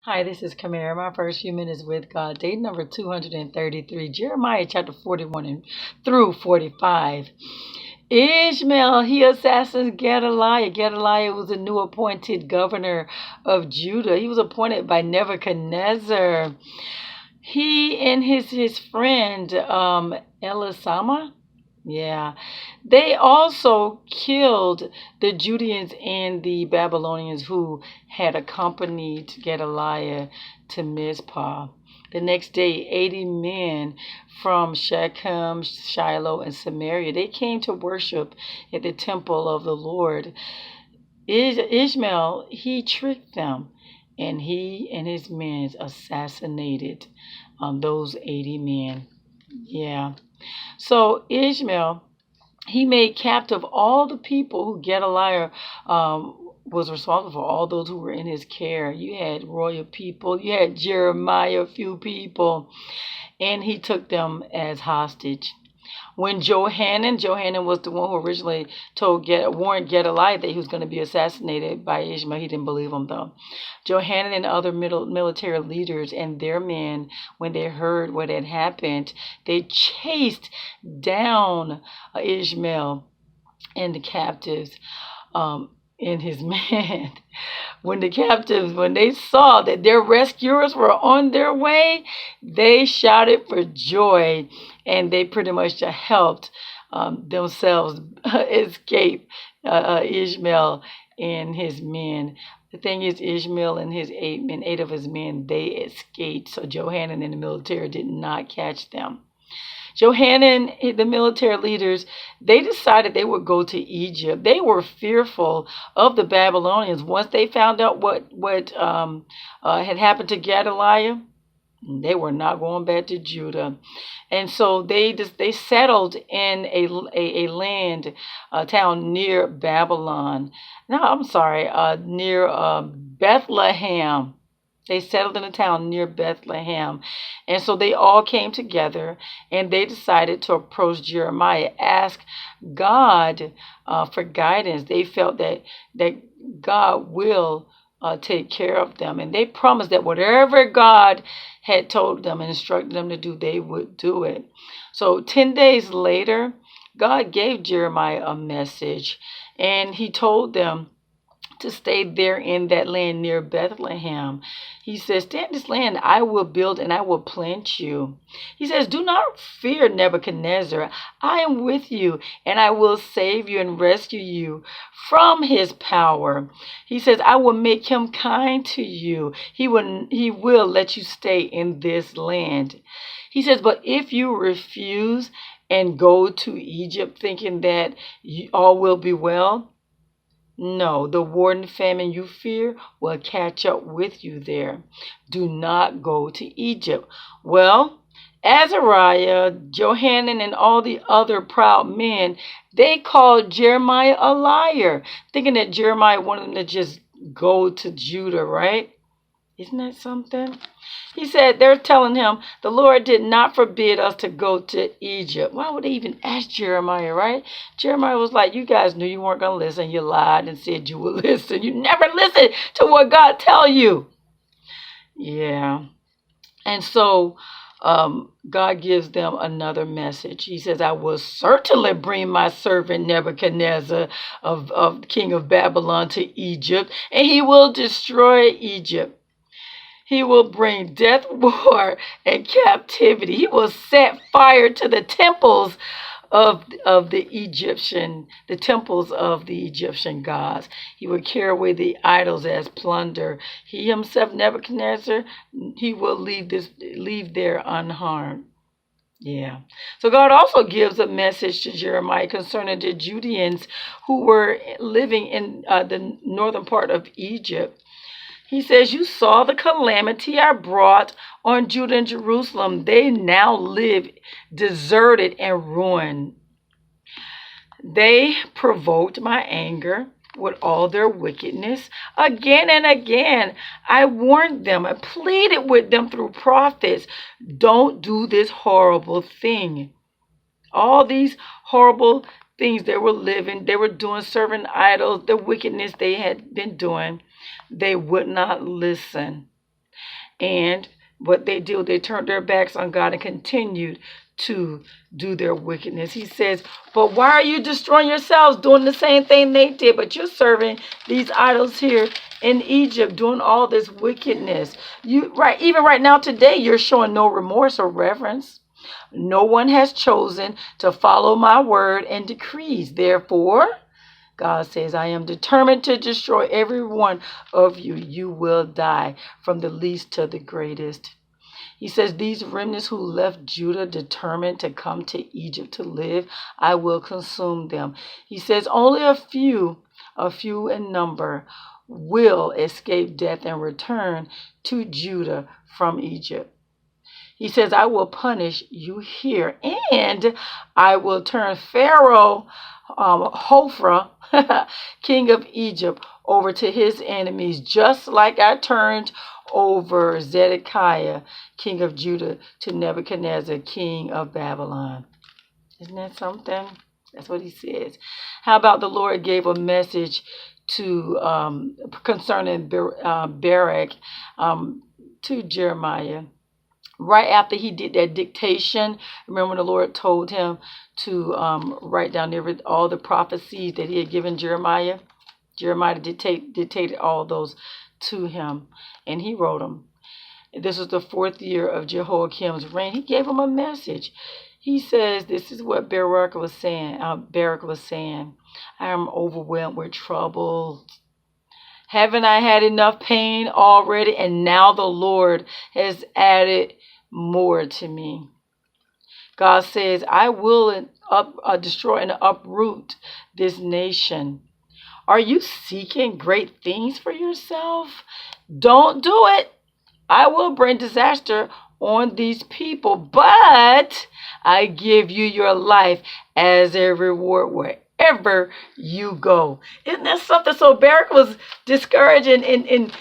Hi, this is Kamera. My first few minutes with God. Day number 233, Jeremiah chapter 41 and through 45. Ishmael, he assassins Gedaliah. Gedaliah was a new appointed governor of Judah. He was appointed by Nebuchadnezzar. He and his friend Elisama, yeah, they also killed the Judeans and the Babylonians who had accompanied Gedaliah to Mizpah. The next day, 80 men from Shechem, Shiloh, and Samaria, they came to worship at the temple of the Lord. Ishmael, he tricked them, and he and his men assassinated those 80 men. Yeah. So Ishmael, he made captive all the people who Gedaliah was responsible for, all those who were in his care. You had royal people, you had Jeremiah, a few people, and he took them as hostage. When Johanan was the one who originally warned Gedaliah that he was going to be assassinated by Ishmael. He didn't believe him though. Johanan and other military leaders and their men, when they heard what had happened, they chased down Ishmael and the captives. In his men. When they saw that their rescuers were on their way, they shouted for joy, and they pretty much helped themselves escape Ishmael and his men. The thing is, Ishmael and his eight of his men, they escaped. So Johanan and the military did not catch them. Johanan, the military leaders, they decided they would go to Egypt. They were fearful of the Babylonians. Once they found out what had happened to Gedaliah, they were not going back to Judah. And so they settled in a land, a town near Babylon. No, I'm sorry, near Bethlehem. They settled in a town near Bethlehem. And so they all came together and they decided to approach Jeremiah, ask God for guidance. They felt that God will take care of them. And they promised that whatever God had told them and instructed them to do, they would do it. So 10 days later, God gave Jeremiah a message, and he told them to stay there in that land near Bethlehem. He says, stay in this land I will build and I will plant you. He says, do not fear Nebuchadnezzar. I am with you and I will save you and rescue you from his power. He says, I will make him kind to you. He will let you stay in this land. He says, but if you refuse and go to Egypt thinking that all will be well, no, the war and famine you fear will catch up with you there. Do not go to Egypt. Well, Azariah, Johanan, and all the other proud men, they called Jeremiah a liar, thinking that Jeremiah wanted them to just go to Judah, right? Isn't that something? He said they're telling him the Lord did not forbid us to go to Egypt. Why would they even ask Jeremiah, right? Jeremiah was like, you guys knew you weren't going to listen. You lied and said you would listen. You never listen to what God tell you. Yeah. And so God gives them another message. He says, I will certainly bring my servant Nebuchadnezzar of king of Babylon to Egypt, and he will destroy Egypt. He will bring death, war, and captivity. He will set fire to the temples of the temples of the Egyptian gods. He will carry away the idols as plunder. He himself, Nebuchadnezzar, he will leave there unharmed. Yeah. So God also gives a message to Jeremiah concerning the Judeans who were living in the northern part of Egypt. He says, you saw the calamity I brought on Judah and Jerusalem. They now live deserted and ruined. They provoked my anger with all their wickedness. Again and again, I warned them and pleaded with them through prophets. Don't do this horrible thing. All these horrible things they were doing, serving idols, the wickedness they had been doing. They would not listen. And what they do, they turned their backs on God and continued to do their wickedness. He says, but why are you destroying yourselves, doing the same thing they did? But you're serving these idols here in Egypt, doing all this wickedness. Even right now today, you're showing no remorse or reverence. No one has chosen to follow my word and decrees. Therefore, God says, I am determined to destroy every one of you. You will die, from the least to the greatest. He says, these remnants who left Judah determined to come to Egypt to live, I will consume them. He says, only a few in number, will escape death and return to Judah from Egypt. He says, I will punish you here, and I will turn Pharaoh, Hophra, king of Egypt, over to his enemies, just like I turned over Zedekiah, king of Judah, to Nebuchadnezzar, king of Babylon. Isn't that something? That's what he says. How about the Lord gave a message to concerning Barak to Jeremiah. Right after he did that dictation, remember when the Lord told him to write down all the prophecies that he had given Jeremiah? Jeremiah dictated all those to him, and he wrote them. This was the 4th year of Jehoiakim's reign. He gave him a message. He says, this is what Barak was saying. I am overwhelmed with trouble. Haven't I had enough pain already? And now the Lord has added more to me. God says, I will destroy and uproot this nation. Are you seeking great things for yourself? Don't do it. I will bring disaster on these people, but I give you your life as a reward wherever you go. Isn't that something? So Barak was discouraged, and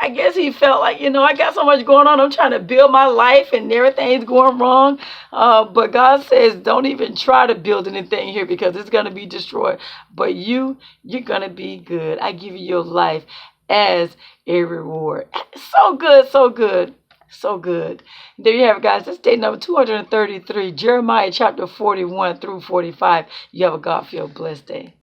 I guess he felt like, I got so much going on. I'm trying to build my life and everything's going wrong. But God says, don't even try to build anything here because it's going to be destroyed. But you're going to be good. I give you your life as a reward. So good, so good. So good. There you have it, guys. That's day number 233, Jeremiah chapter 41 through 45. You have a God-filled blessed day.